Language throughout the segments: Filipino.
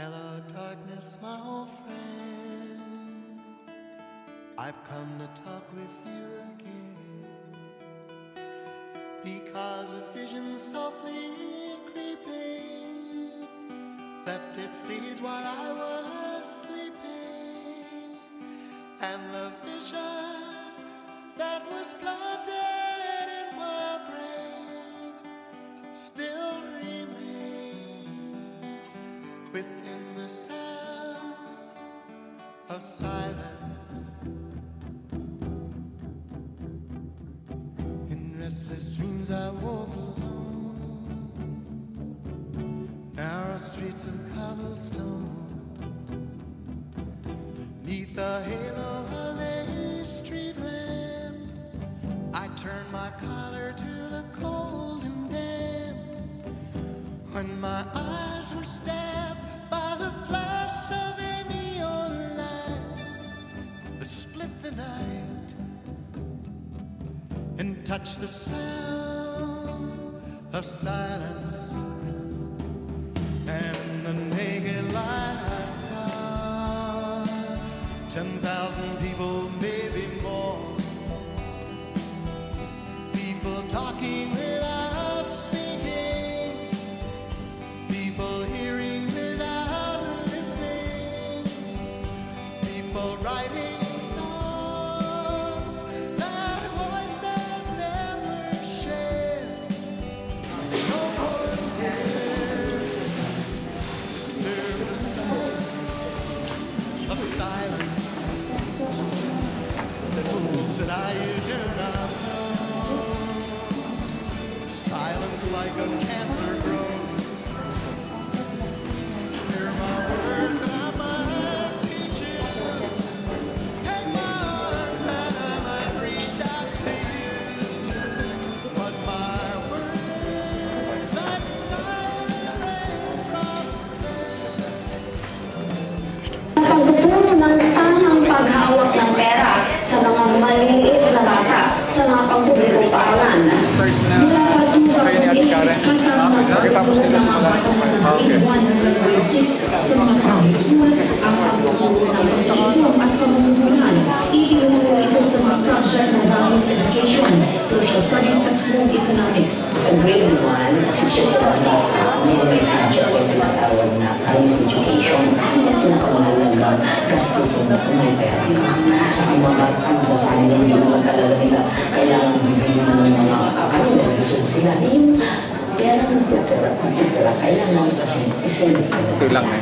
Hello, darkness, my old friend. I've come to talk with you again, because a vision softly creeping left its seeds while I was sleeping, and the vision that was planted in my brain still remains within the sound of silence. In restless dreams I walk alone, narrow streets of cobblestone, neath the halo of a street lamp. I turn my collar to the cold and damp, when my eyes were stabbed by the flash of a neon light that split the night and touched the sound of silence. And in the naked light I saw 10,000 people, maybe more, people talking without speaking, people hearing without listening, people writing songs that voices never shared. No one dared disturb the sound of silence. The fools that I do not know, silence like a cancer grows. Hear my words that I might teach you, take my arms that I might reach out to you, but my words like silent raindrops Pagtuturo ng tamang paghawak ng pera sa mga maliliit na bata sa mga pampublikong paaralan. Mula pagtuturo kasama sa pagtuturo ng mga batang sa 106 sa mga primary school, ang pagtuturo ng pagtuturo at pamumuhunan. Itinuturo ito sa mga subject ng values education, social studies at home economics. Sa grade 1, teachers ko may subject na tinatawag na values education. Pinakamahalaga, gastusin na may pera na. Sa mga masasabi ng mga talaga nila, kailangan bibigyan ng mga kakalimutan. Gusto sila yung pera ng pera, kailangan kasi isend ko. Lang eh.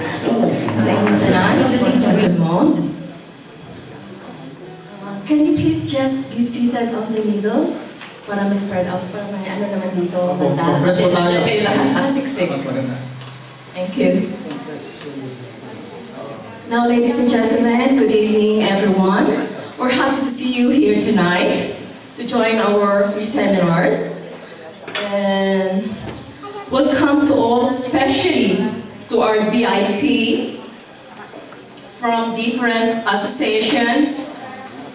Can you please just be seated on the middle? Para ma-spread out. Para may ano naman dito. Kasi nandiyan kayo lahat. Siksik. Thank you. Now, ladies and gentlemen, good evening, everyone. We're happy to see you here tonight to join our free seminars. And welcome to all, especially to our VIP from different associations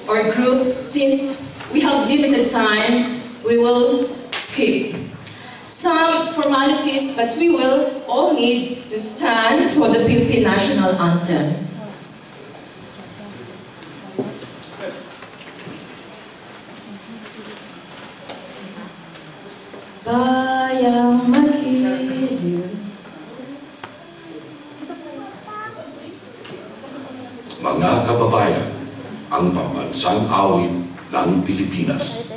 or group. Since we have limited time, we will skip some formalities, but we will all need to stand for the Philippine National Anthem. Bayang magiliw. Mga kababayan, ang pambansang awit ng Pilipinas.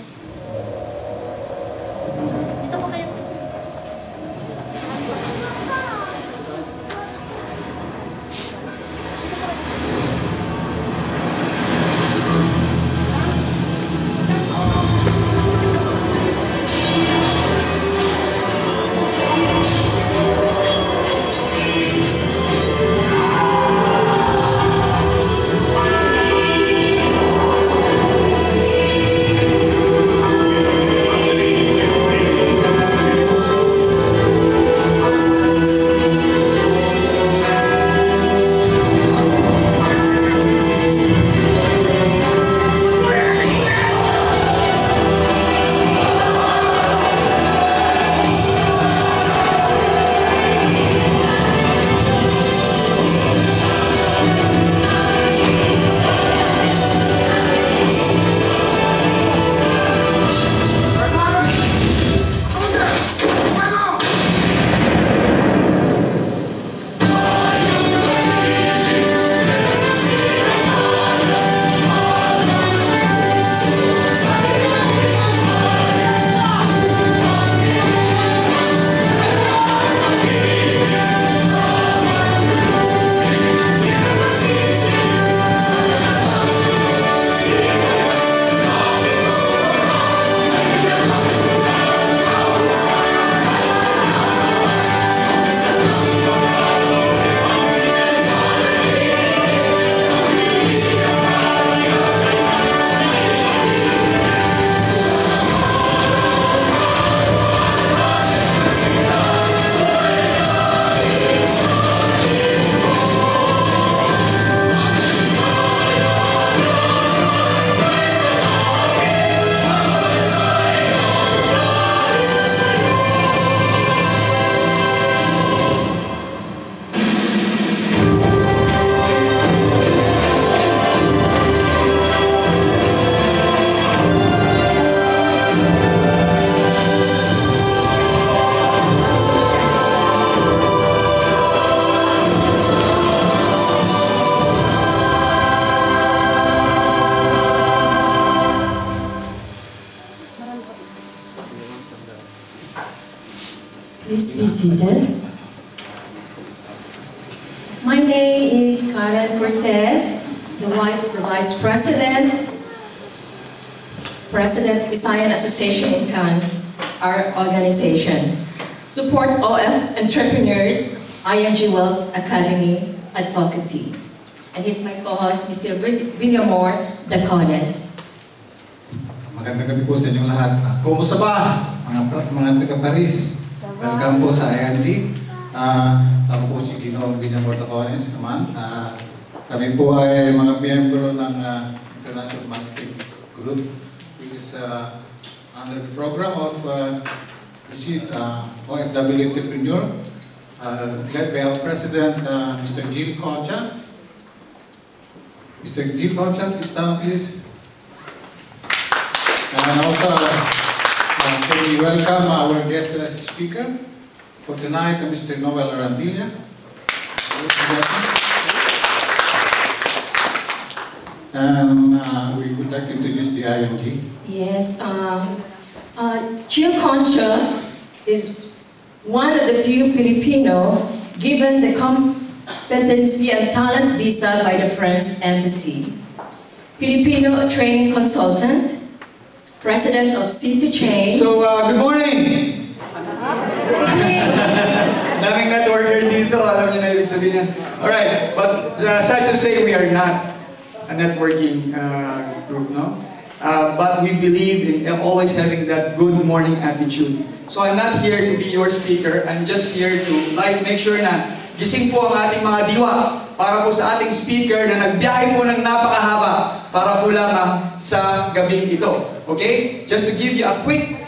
Please be seated. My name is Karen Cortez, the Vice President, Visayan Association in Cannes, our organization. Support OF Entrepreneurs, IMG Wealth Academy Advocacy. And he's my co-host, Mr. Villamor Dacones. Magandang gabi po sa inyong lahat. Kumusta ba mga taga-Paris? Welcome po sa IMG. Ako po si Ginoong Villamor Dacones naman. Kami po ay mga miyembro ng International Marketing Group, which is under the program of OFW Entrepreneur, led by our President, Mr. Jim Concha. Mr. Jim Concha, please stand, please. And also, can we welcome our guest speaker for tonight, Mr. Noel Arandilla. And we would like to introduce the IMG. Yes, Jim Concha is one of the few Filipino given the competency and talent visa by the French Embassy. Filipino training consultant, president of C2Chains. So, good morning! Daming networker dito, alam niyo na ibig sabihin yan. Alright, but sad to say we are not a networking group, no? But we believe in always having that good morning attitude. So I'm not here to be your speaker, I'm just here to make sure na gising po ang ating mga diwa para po sa ating speaker na nagbiyahe po ng napakahaba para po lamang sa gabing ito. Okay? Just to give you a quick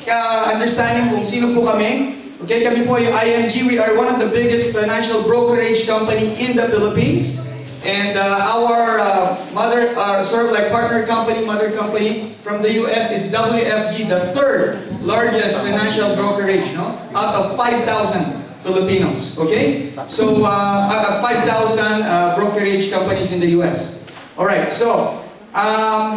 understanding kung sino po kami. Okay, kami po yung IMG. We are one of the biggest financial brokerage company in the Philippines. And our sort of like partner company, mother company from the US is WFG, the third largest financial brokerage, no? Out of 5,000 Filipinos, okay? So, 5,000 brokerage companies in the US. Alright, so,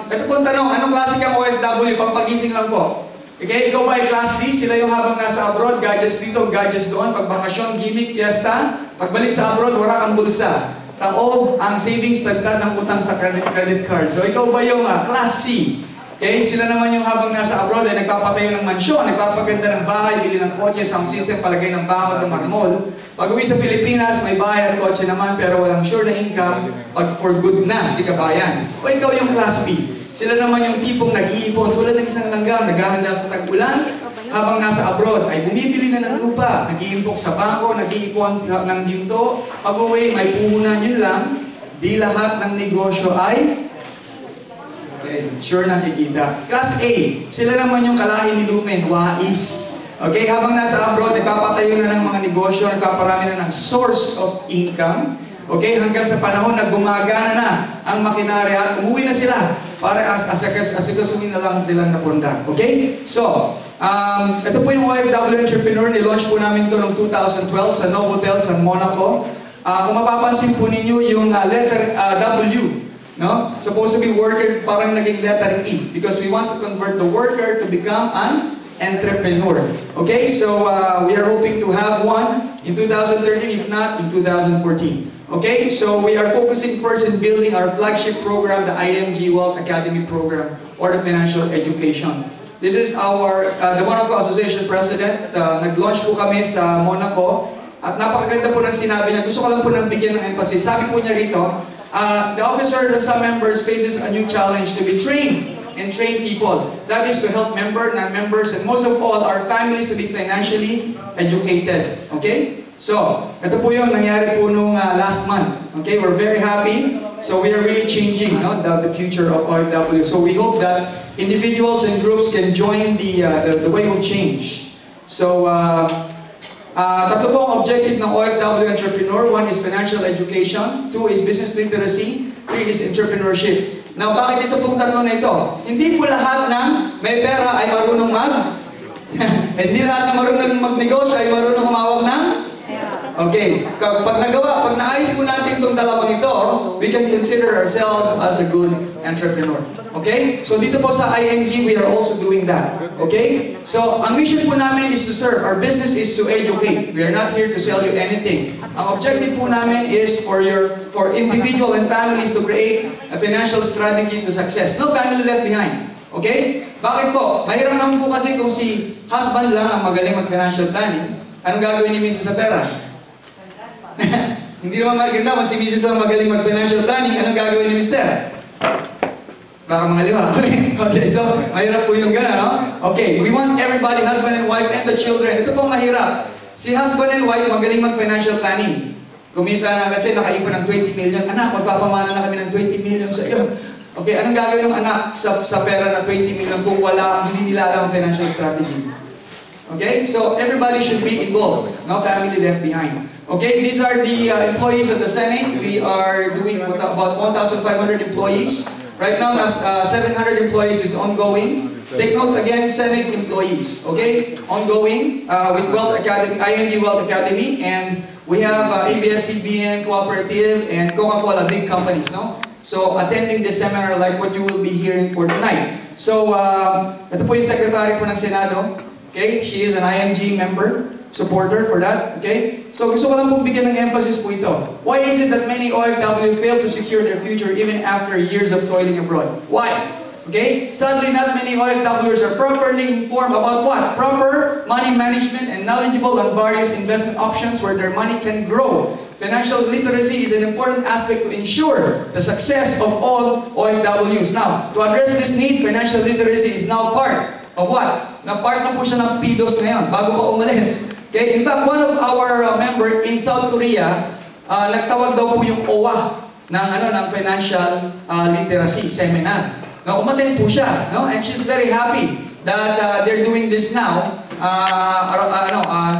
ito po ang tanong, anong klase kang OFW? Pampagising lang po. Okay, ikaw ba ay class D? Sila yung habang nasa abroad, gadgets dito, gadgets doon, pagbakasyon, gimmick, fiesta, pagbalik sa abroad, wala kang bulsa. Taob ang savings, tagtad ng utang sa credit card. So ikaw ba yung class C? Okay, sila naman yung habang nasa abroad ay nagpapatayo ng mansyon, nagpapaganda ng bahay, bili ng kotse, sound system, palagay ng bakod ng mga mall. Pag uwi sa Pilipinas, may bahay at kotse naman pero walang sure na income pag for good na si kabayan. O ikaw yung class B. Sila naman yung tipong nag-iipon tulad ng isang langgam, naghahanda sa tag-ulan, habang nasa abroad ay bumibili na ng lupa, nag-iimpok sa bangko, nag-iipon ng ginto, pag-uwi, may puhunan, yun lang, di lahat ng negosyo ay sure na kikita. Class A, sila naman yung kalahi ni Lumen, wais. Okay, habang nasa abroad, nagpapatayo na ng mga negosyo, nagpaparami na ng source of income. Okay, hanggang sa panahon na gumagana na ang makinarya at umuwi na sila para asikasuhin na lang nilang napunta. Okay? So, ito po yung OFW Entrepreneur. Nilaunch po namin ito noong 2012 sa Novotel sa Monaco. Kung mapapansin po ninyo yung letter W, no? Supposed to be worker, parang naging letter E because we want to convert the worker to become an entrepreneur. Okay? So, we are hoping to have one in 2013, if not in 2014. Okay, so we are focusing first in building our flagship program, the IMG Wealth Academy program, or the financial education. This is our, the Monaco Association President. Nag-launch po kami sa Monaco. At napakaganda po ng sinabi niya. Gusto ko lang po nang bigyan ng emphasis. Sabi po niya rito, the officers and some members faces a new challenge to be trained and train people. That is to help non-members, and most of all, our families to be financially educated. Okay? So, ito po yung nangyari po nung last month. Okay, we're very happy. So, we are really changing the future of OFW. So, we hope that individuals and groups can join the way of change. So, tatlo po ang objective ng OFW Entrepreneur. One is financial education. Two is business literacy. Three is entrepreneurship. Now, bakit ito pong tatlo na ito? Hindi po lahat ng may pera ay marunong hindi lahat na marunong magnegosyo ay marunong humawak ng Okay, pag naayos po natin itong dalawang ito, we can consider ourselves as a good entrepreneur. Okay? So dito po sa IMG, we are also doing that. Okay? So, ang mission po namin is to serve. Our business is to educate. We are not here to sell you anything. Ang objective po namin is for individual and families to create a financial strategy to success. No family left behind. Okay? Bakit po? Mahirap naman po kasi kung si husband lang ang magaling mag-financial planning, anong gagawin ni Mrs. sa pera? Hindi naman maganda kung si Mrs. lang magaling mag-financial planning, anong gagawin ni Mr.? Baka mga liwa. Okay, so mahirap po yung gana, no? Okay, we want everybody, husband and wife and the children. Ito pong mahirap. Si husband and wife magaling mag-financial planning. Kumita na kasi nakaipon ng 20 million. Anak, magpapamana na kami ng 20 million sa iyo. Okay, anong gagawin ng anak sa pera na 20 million kung hindi nila alam financial strategy? Okay, so everybody should be involved. No family left behind. Okay, these are the employees of the Senate. We are doing about 1,500 employees. Right now, 700 employees is ongoing. Take note again, Senate employees. Okay, ongoing with Wealth Academy, IMG Wealth Academy, and we have ABS-CBN Cooperative and Coca-Cola, big companies, no? So attending this seminar like what you will be hearing for tonight. So ito po yung secretary po ng Senado. Okay, she is an IMG member, supporter for that. Okay, so gusto ko lang pong bigyan ng emphasis po ito. Why is it that many OFW fail to secure their future even after years of toiling abroad? Why? Okay, sadly not many OFWs are properly informed about what? Proper money management and knowledgeable on various investment options where their money can grow. Financial literacy is an important aspect to ensure the success of all OFWs. Now, to address this need, financial literacy is now part of what? Na part na po siya ng PDOS ngayon, bago ka umalis. Okay? In fact, one of our member in South Korea, nagtawag daw po yung OWA ng financial literacy seminar. Now, umattend po siya, no? And she's very happy that they're doing this now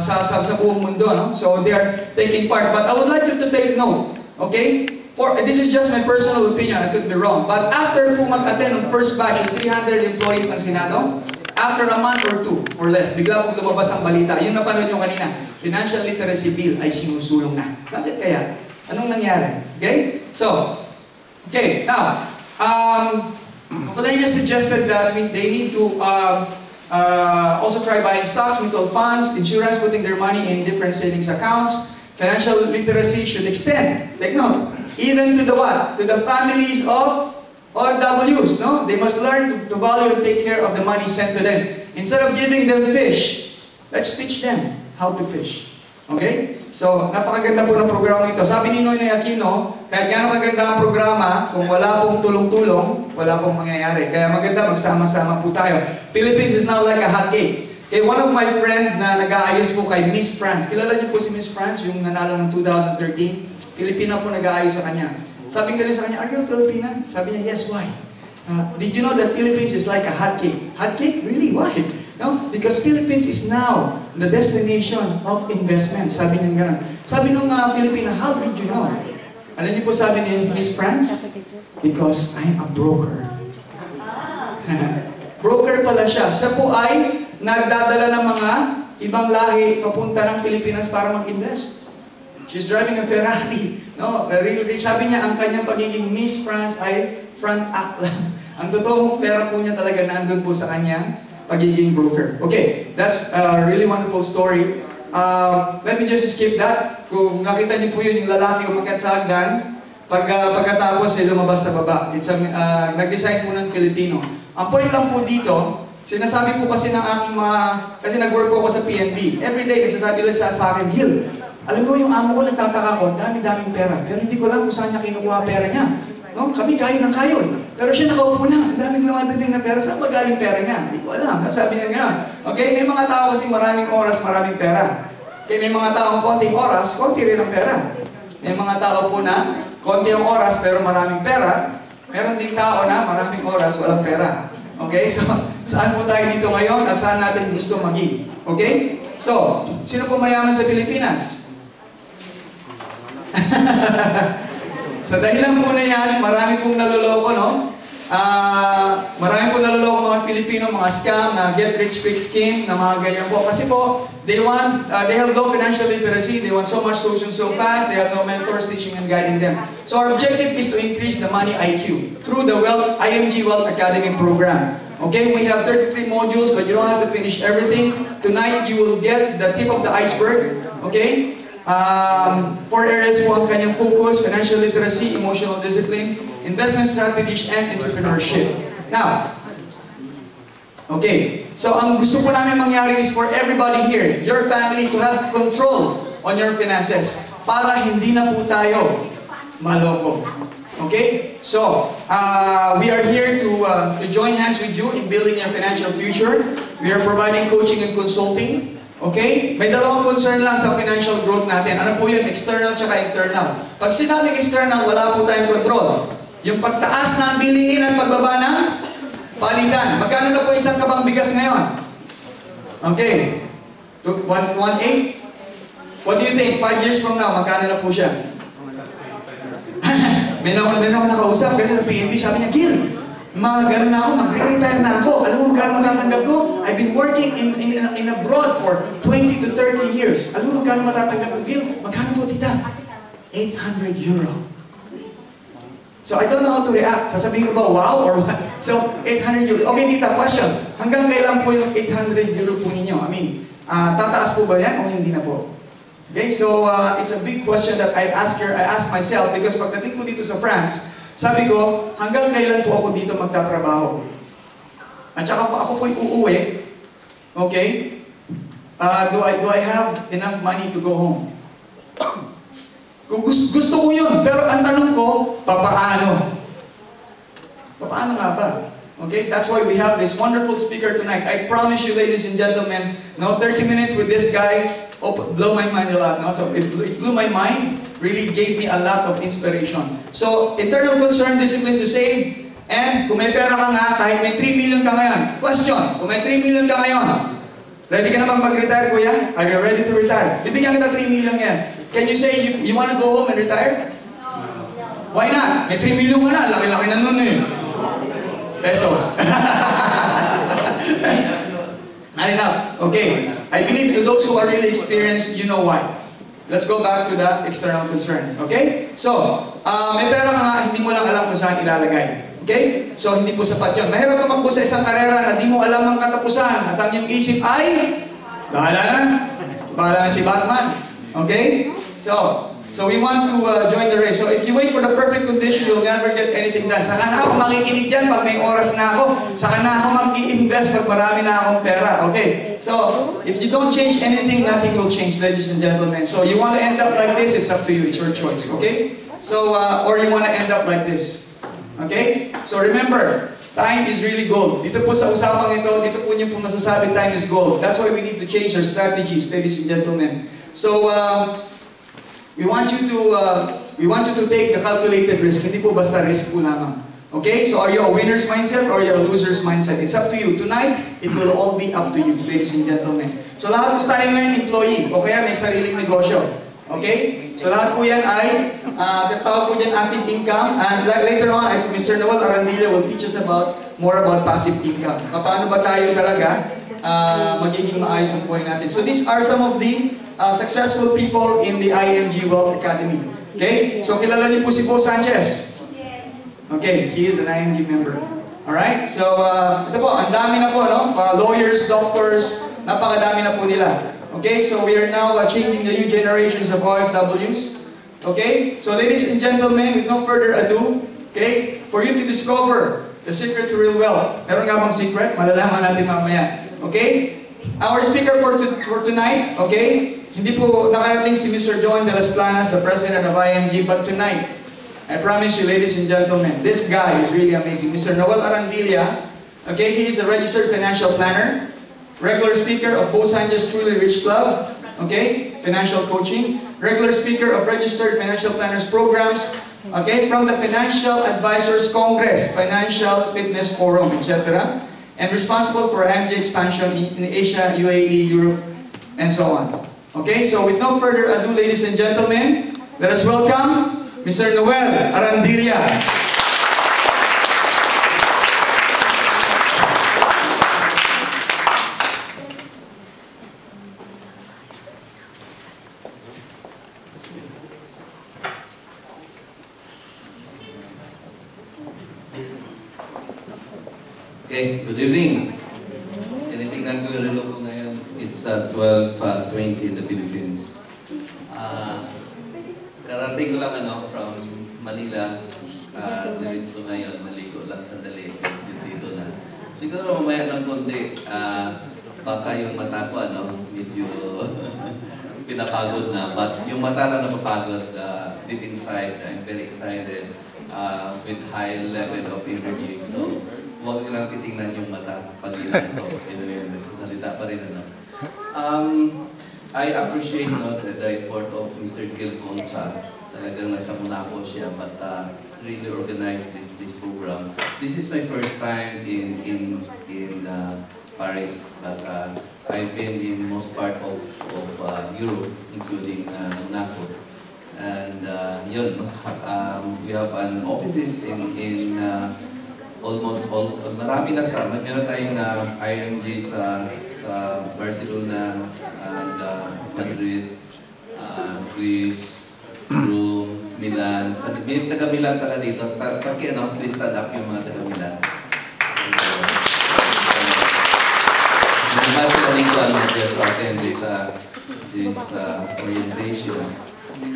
sa buong mundo, no? So they are taking part. But I would like you to take note, okay? This is just my personal opinion, I could be wrong. But after po mag-attend ng first batch ng 300 employees ng Senado, after a month or two or less, bigla pong lumabas ang balita. Yung napanood nyo kanina, financial literacy bill ay sinusulong na. Bakit kaya? Anong nangyari? Okay? So, okay, now, Valeria suggested that they need to also try buying stocks, mutual funds, insurance, putting their money in different savings accounts. Financial literacy should extend, take note, even to the what? To the families of OFWs, no? They must learn to value and take care of the money sent to them. Instead of giving them fish, let's teach them how to fish. Okay? So, napakaganda po ng programa ito. Sabi ni Noynoy Aquino, kahit gano'ng kaganda ang programa, kung wala pong tulong-tulong, wala pong mangyayari. Kaya maganda, magsama-sama po tayo. Philippines is now like a hot cake. Okay, one of my friend na nag-aayos po kay Miss France. Kilala niyo po si Miss France, yung nanalo ng 2013. Filipina po nag-aayos sa kanya. Sabi ko rin sa kanya, are you a Filipina? Sabi niya, yes, why? Did you know that Philippines is like a hot cake? Hot cake? Really? Why? No? Because Philippines is now the destination of investment. Sabi niya gano'n. Sabi nung Filipina, how did you know? Alam niyo po sabi ni Miss France? Because I'm a broker. Broker pala siya. Siya po ay nagdadala ng mga ibang lahi papunta ng Pilipinas para mag-invest. She's driving a Ferrari. No, sabi niya, ang kanyang pagiging Miss France ay front act lang. Ang totoong pera po niya talaga nandun po sa kanyang pagiging broker. Okay, that's a really wonderful story. Let me just skip that. Kung nakita niyo po yun, yung lalaki umakyat sa hagdan, pagkatapos ay lumabas sa baba. Nag-design po ng Pilipino. Ang point lang po dito, sinasabi po kasi ng aking kasi nag-work po ako sa PNB. Every day, nagsasabi lang siya sa akin, Gil, alam mo yung amo ko, nagtataka ko, dami-daming pera. Pero hindi ko lang kung saan niya kinukuha pera niya. No? Kami kayo ng kayon. Pero siya nakaupo lang, ang daming lumadating na pera. Saan ba galing pera niya? Hindi ko alam. Sabi niya nga. Okay? May mga tao kasi maraming oras, maraming pera. Okay? May mga tao konting oras, konti rin ang pera. May mga tao po na konti ang oras, pero maraming pera. Meron ding tao na maraming oras, walang pera. Okay? So, saan po tayo dito ngayon at saan natin gusto maging? Okay? So, sino po mayaman sa Pilipinas? Sa dahilan po na yan, marami pong naloloko, no? Marami po naloloko mga Filipino, mga scam, na get rich quick scheme, na mga ganyan po. Kasi po, they have low financial literacy, they want so much solutions so fast, they have no mentors teaching and guiding them. So our objective is to increase the money IQ through the IMG Wealth Academy program. Okay, we have 33 modules, but you don't have to finish everything. Tonight, you will get the tip of the iceberg. Okay? 4 areas po ang kanyang focus: financial literacy, emotional discipline, investment strategies, and entrepreneurship. Now, okay, so ang gusto po namin mangyari is for everybody here, your family, to have control on your finances para hindi na po tayo maloko. Okay? So, we are here to join hands with you in building your financial future. We are providing coaching and consulting. Okay? May dalawang concern lang sa financial growth natin. Ano po yun? External tsaka internal. Pag sinabing external, wala po tayong control. Yung pagtaas ng bilihin at pagbaba ng palitan. Magkano na po isang kabang bigas ngayon? Okay. 1.8? What do you think? 5 years from now, magkano na po siya? May ako nakausap kasi sa PNB, sabi niya, Gil, ganun na ako, mag-retire na ako. Alam mo magkano matatanggap ko? I've been working in abroad for 20 to 30 years. Alam mo magkano matatanggap ko? Gil, magkano po tita? 800 euro. So I don't know how to react. Sasabihin ko ba, wow, or what? So, 800 euro. Okay, tita, question. Hanggang kailan po yung 800 euro po ninyo? I mean, tataas po ba yan o hindi na po? Okay, so it's a big question that I ask myself, because pagdating ko dito sa France, sabi ko, hanggang kailan po ako dito magtatrabaho? At saka ako po'y uuwi, okay? Do I have enough money to go home? Kung gusto ko yun, pero ang tanong ko, papaano? Papaano nga ba? Okay, that's why we have this wonderful speaker tonight. I promise you, ladies and gentlemen, 30 minutes with this guy, blow my mind a lot. No? So it blew my mind, really gave me a lot of inspiration. So, internal concern, discipline to save, and kung may pera ka nga, kahit may 3 million ka ngayon. Question, kung may 3 million ka ngayon, ready ka na mag-retire, kuya? Are you ready to retire? Bibigyan kita 3 million yan. Can you say you want to go home and retire? No. Why not? May 3 million ka na, laki-laki na nun eh. Pesos. Not enough. Okay. I believe to those who are really experienced, you know why. Let's go back to the external concerns. Okay? So, may pera ka nga, hindi mo lang alam kung saan ilalagay. Okay? So, hindi po sapat yun. Mahirap tumakbo sa isang karera na di mo alam ang katapusan at ang iyong isip ay, bahala na si Batman. Okay? So we want to join the race. So if you wait for the perfect condition, you'll never get anything done. Saka na ako makikinig dyan pag may oras na ako. Saka na ako mag-i-invest pag marami na akong pera. Okay? So, if you don't change anything, nothing will change, ladies and gentlemen. So you want to end up like this, it's up to you. It's your choice. Okay? So, or you want to end up like this. Okay? So remember, time is really gold. Dito po sa usapang ito, dito po niyo po masasabi time is gold. That's why we need to change our strategies, ladies and gentlemen. So, we want you to take the calculated risk. Hindi po basta risk po lamang. Okay? So are you a winner's mindset or you're a loser's mindset? It's up to you. Tonight, it will all be up to you, ladies and gentlemen. So lahat po tayo ngayon employee o kaya may sariling negosyo. Okay? So lahat po yan ay tatawag po dyan active income, and later on, Mr. Noel Arandilla will teach us more about passive income. Paano ba tayo talaga magiging maayos ang buhay natin. So these are some of the successful people in the IMG Wealth Academy. Okay? So kilala niyo po si Bo Sanchez? Okay, he is an IMG member. Alright? So ito po, ang dami na po, no? Lawyers, doctors, napakadami na po nila. Okay? So we are now changing the new generations of OFWs. Okay? So ladies and gentlemen, with no further ado, okay? For you to discover the secret to real wealth. Meron nga bang secret? Malalaman natin mamaya. Okay? Our speaker for tonight, okay? Hindi po nakarating si Mr. John de las Planas, the president of IMG, but tonight, I promise you, ladies and gentlemen, this guy is really amazing. Mr. Noel Arandilla, okay? He is a registered financial planner, regular speaker of Bo Sanchez Truly Rich Club, okay? Financial coaching, regular speaker of registered financial planners programs, okay? From the Financial Advisors Congress, Financial Fitness Forum, etc. And responsible for IMG expansion in Asia, UAE, Europe, and so on. Okay, so with no further ado, ladies and gentlemen, let us welcome Mr. Noel Arandilla. Okay, good evening. Tinitingnan ko yung reloj ko ngayon. It's 12:20 in the Philippines. Karating ko lang from Manila. Diretso ngayon, maligo lang sandali. Dito na. Siguro mamaya ng konti, baka yung mata ko medyo pinapagod na. But yung mata na napapagod, deep inside, I'm very excited with high level of energy. So, huwag nilang titingnan yung mata pag ilan ko. Anyway, nagsasalita pa rin I appreciate the effort of Mr. Gil Concha. Talagang nasa Monaco siya, but really organized this program. This is my first time in Paris, but I've been in most part of Europe, including Monaco. And yun, we have an offices in almost all, marami na meron tayong IMG sa Barcelona and Madrid, Greece, Rome, Milan. May taga Milan pala dito. Please stand up yung mga taga Milan. Hindi sila dito just attend this orientation.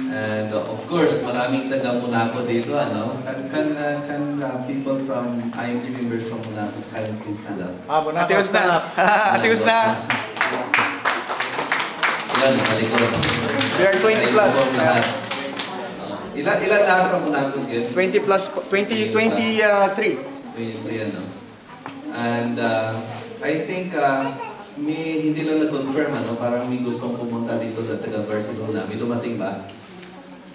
And of course, maraming taga Monaco dito, Can people from IMG members from Monaco please stand up? Atios na! Atios na! Ilan sa likod? We are 20 plus. Ilan lahat from Monaco? 20 plus, 23. 23, And I think hindi lang na-confirm, parang may gustong pumunta dito sa taga Barcelona. May dumating ba?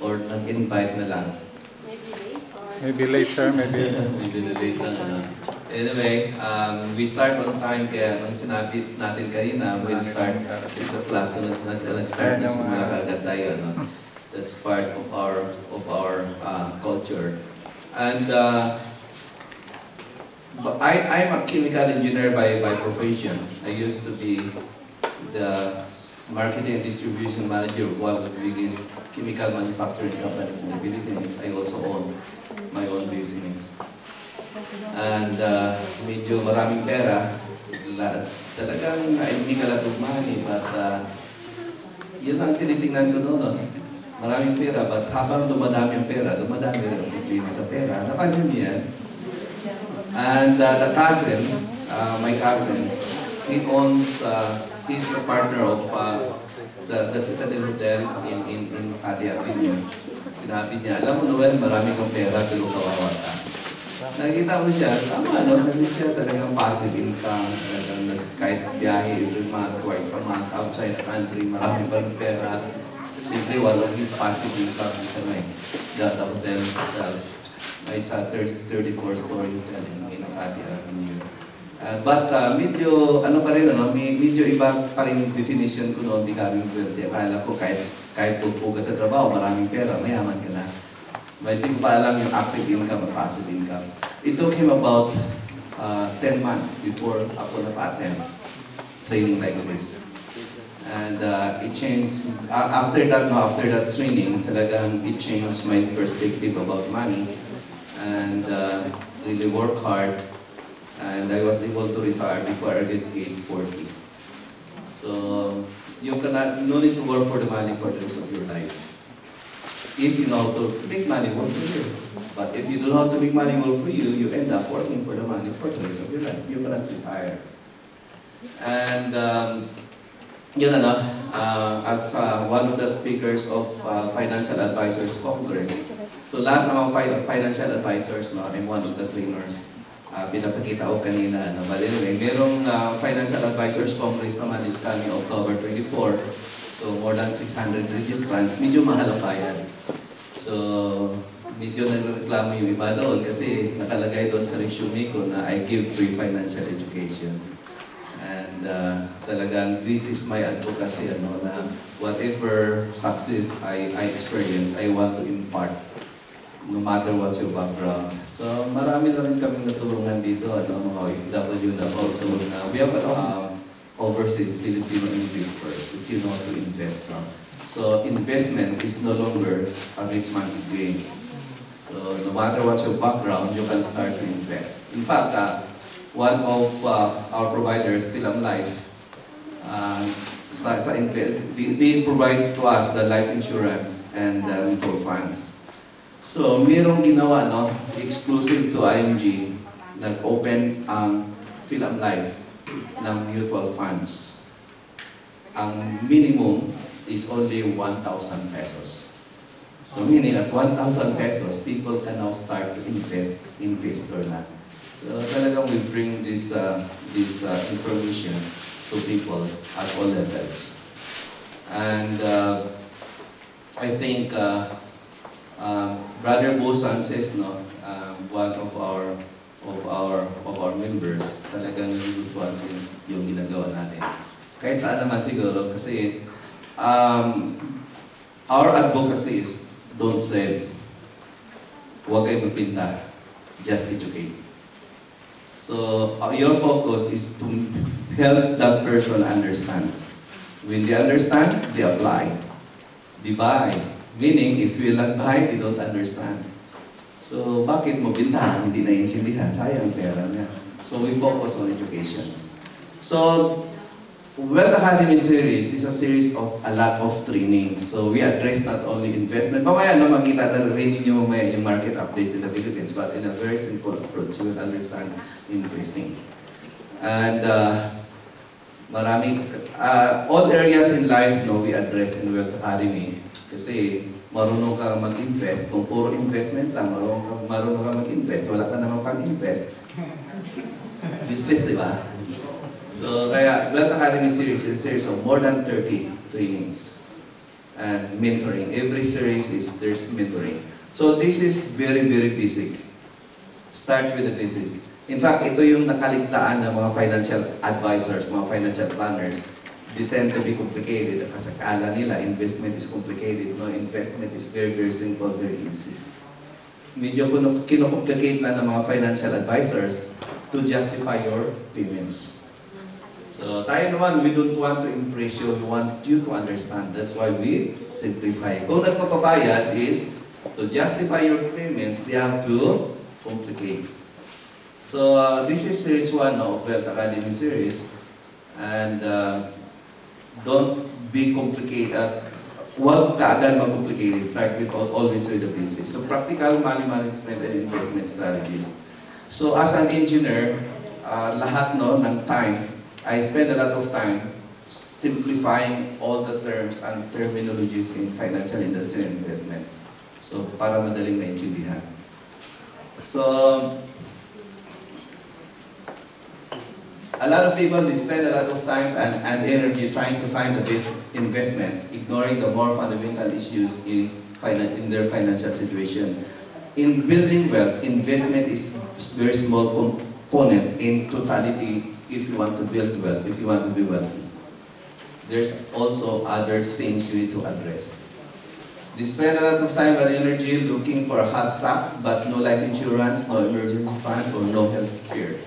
Or nag-invite na lang? Maybe late, sir. Maybe. Maybe late lang. Anyway, we start on time, kaya nung sinabi natin kanina, we'll start 6 o'clock. So nag-start na simula kagad tayo. That's part of our culture. And I'm a chemical engineer by profession. I used to be the marketing and distribution manager of one of the biggest chemical manufacturing companies in the Philippines. I also own my own business. And medyo maraming pera. Talagang hindi ka lang money, but yun ang tinitingnan ko noon. Maraming pera, but habang dumadami ang pera, dumadami rin ang problema sa pera. Napansin niya yan? And the cousin, my cousin, he owns, he's a partner of the Citadel Hotel in Makati Avenue. Sinabi niya, alam mo Noel, marami kang pera pero kawawa ka. Nakita ko siya, tama kasi siya talagang passive income, talagang kahit biyahe every month, twice a month, outside the country, marami pa ng pera. Siyempre, one of his passive income is the hotel itself. It's a 34-story hotel in Makati Avenue. But medyo, pa rin, medyo iba pa rin yung definition ko noon, becoming wealthy. Akala ko kahit pugpo ka sa trabaho, maraming pera, mayaman ka na. But hindi ko pa alam yung active income or passive income. It took him about 10 months before ako na-patent training like this. And it changed, after that training, talagang it changed my perspective about money. And really work hard. And I was able to retire before I reached age 40. So, you cannot, no need to work for the money for the rest of your life. If you know how to make money work for you. But if you don't know how to make money work for you, you end up working for the money for the rest of your life. You cannot retire. And as one of the speakers of Financial Advisors Congress, so lahat ng mga financial advisors, I'm one of the trainers. Pinapakita ko kanina. But anyway, merong Financial Advisors Congress naman is coming October 24. So more than 600 registrants. Medyo mahal ang bayad. So medyo nagreklamo yung iba doon kasi nakalagay doon sa resume ko na I give free financial education. And talagang this is my advocacy, na whatever success I experience, I want to impart. No matter what your background. So, marami na rin kaming natulungan dito, mga OFW na also. We have overseas Filipino investors, if you know how to invest. So, investment is no longer a rich man's game. So, no matter what your background, you can start to invest. In fact, one of our providers, Philam Life, they provide to us the life insurance and mutual funds. So, mayroong ginawa, no, exclusive to IMG, nag-open ang Philam Life ng mutual funds. Ang minimum is only 1,000 pesos. So, meaning at 1,000 pesos, people can now start to investor na. So, talagang we bring this information to people at all levels. And I think Brother Bo Sanchez, no, one of our members, talagang gustuhan yung ginagawa natin. Kahit saan naman siguro, kasi our advocacy is don't sell, huwag kayo magpinta, just educate. So your focus is to help that person understand. When they understand, they apply. They buy. Meaning, if you not buy, they don't understand. So, bakit mo bintahan? Hindi naiintindihan. Sayang pera niya. So, we focus on education. So, Wealth Academy series is a series of a lot of training. So, we address not only investment. Mamaya, no, makita na rin ninyo mamaya yung market updates in the Philippines, but in a very simple approach, you will understand investing. And, all areas in life, no, we address in Wealth Academy. Kasi marunong ka mag-invest, kung puro investment lang, marunong ka mag-invest, wala ka naman pang-invest. Business, di ba? So, kaya Wealth Academy series is a series of more than 30 trainings and mentoring. Every series there's mentoring. So, this is very, very basic. Start with the basic. In fact, ito yung nakaligtaan ng mga financial advisors, mga financial planners. They tend to be complicated kasi akala nila investment is complicated. No, investment is very, very simple, very easy. Medyo kino-complicate na ng mga financial advisors to justify your payments. So tayo naman, we don't want to impress you, we want you to understand. That's why we simplify. Kung nagpapabayad is to justify your payments, they have to complicate. So this is series 1 of Wealth Academy series. And don't be complicated. Huwag kaagad mag-complicated. Start with always with the basics. So practical money management and investment strategies. So as an engineer, lahat no ng time, I spend a lot of time simplifying all the terms and terminologies in financial industry and investment. So para madaling maintindihan. So a lot of people, they spend a lot of time and energy trying to find the best investments, ignoring the more fundamental issues in their financial situation. In building wealth, investment is a very small component in totality if you want to build wealth, if you want to be wealthy. There's also other things you need to address. They spend a lot of time and energy looking for a hot stock, but no life insurance, no emergency fund, or no health care.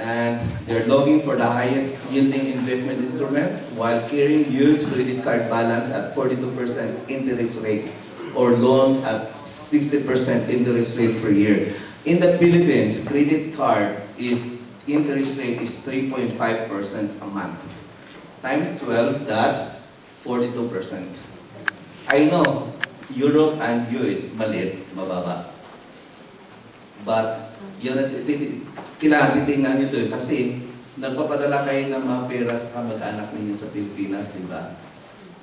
And they're looking for the highest yielding investment instruments while carrying huge credit card balance at 42% interest rate or loans at 60% interest rate per year. In the Philippines, credit card interest rate is 3.5% a month. Times 12, that's 42%. I know, Europe and US, maliit, mababa. But, yun, kailangan titingnan nyo ito kasi nagpapadala kayo ng mga pera sa kamag-anak ninyo sa Pilipinas, di ba?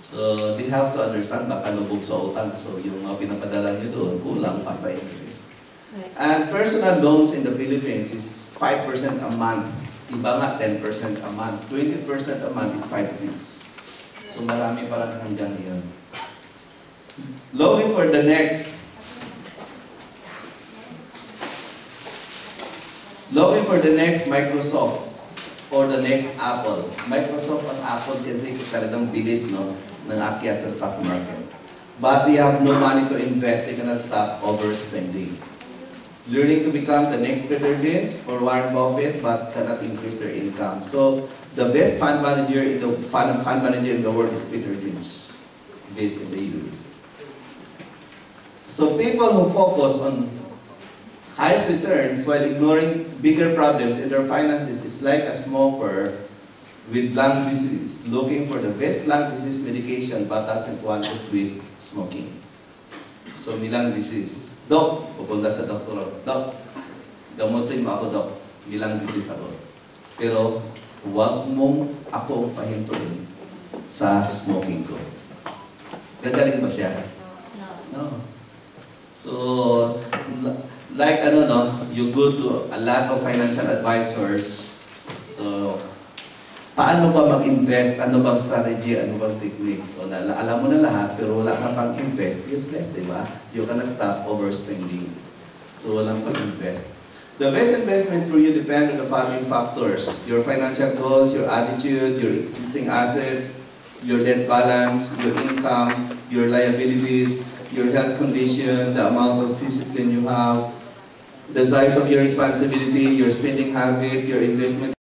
So, they have to understand, baka lubog sa utang. So, yung mga pinapadala nyo doon, kulang pa sa interest. And personal loans in the Philippines is 5% a month. Iba nga, 10% a month. 20% a month is 5-6. So, marami parang hanggang yun. Looking for the next Microsoft or the next Apple. Microsoft and Apple kasi talagang bilis, no, ng akyat sa stock market. But they have no money to invest, they cannot stop overspending. Learning to become the next Peter Lynch or Warren Buffett, but cannot increase their income. So the best fund manager in the world is Peter Lynch, based in the US. So people who focus on highest returns while ignoring bigger problems in their finances is like a smoker with lung disease looking for the best lung disease medication but doesn't want to quit smoking. So, may lung disease. Dok, pupunta sa doktor. Dok, gamutin mo ako, Dok. May lung disease ako. Pero, huwag mong ako pahintuin sa smoking ko. Gagaling ba siya? No. So, like you go to a lot of financial advisors. So, paano ba mag-invest? Ano bang strategy? Ano bang techniques? So, alam mo na lahat, pero wala ka pang invest. Useless, di ba? You cannot stop overspending. So, walang pag-invest. The best investments for you depend on the following factors: your financial goals, your attitude, your existing assets, your debt balance, your income, your liabilities, your health condition, the amount of discipline you have, the size of your responsibility, your spending habit, your investment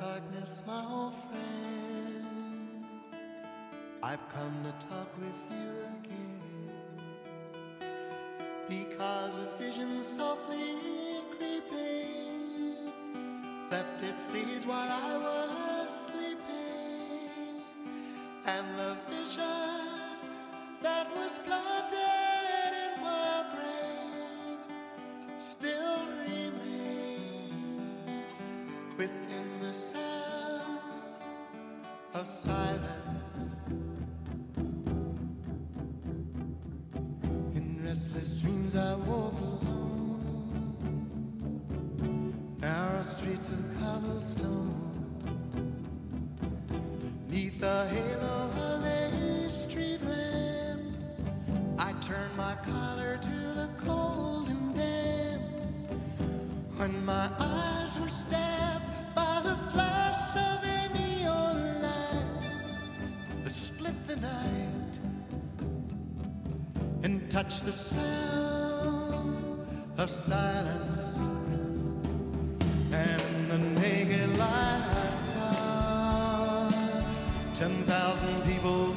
darkness, my old friend, I've come to talk with you again, because a vision softly creeping left its seeds while I was sleeping, and the vision that was planted in my brain still remains within the sound of silence. In restless dreams I walk alone, narrow streets of cobblestone, neath the halo of a street lamp. I turn my collar to the cold and damp, when my eyes were stabbed by the flash of a neon light that split the night and touched the sound of silence. And the naked light I saw 10,000 people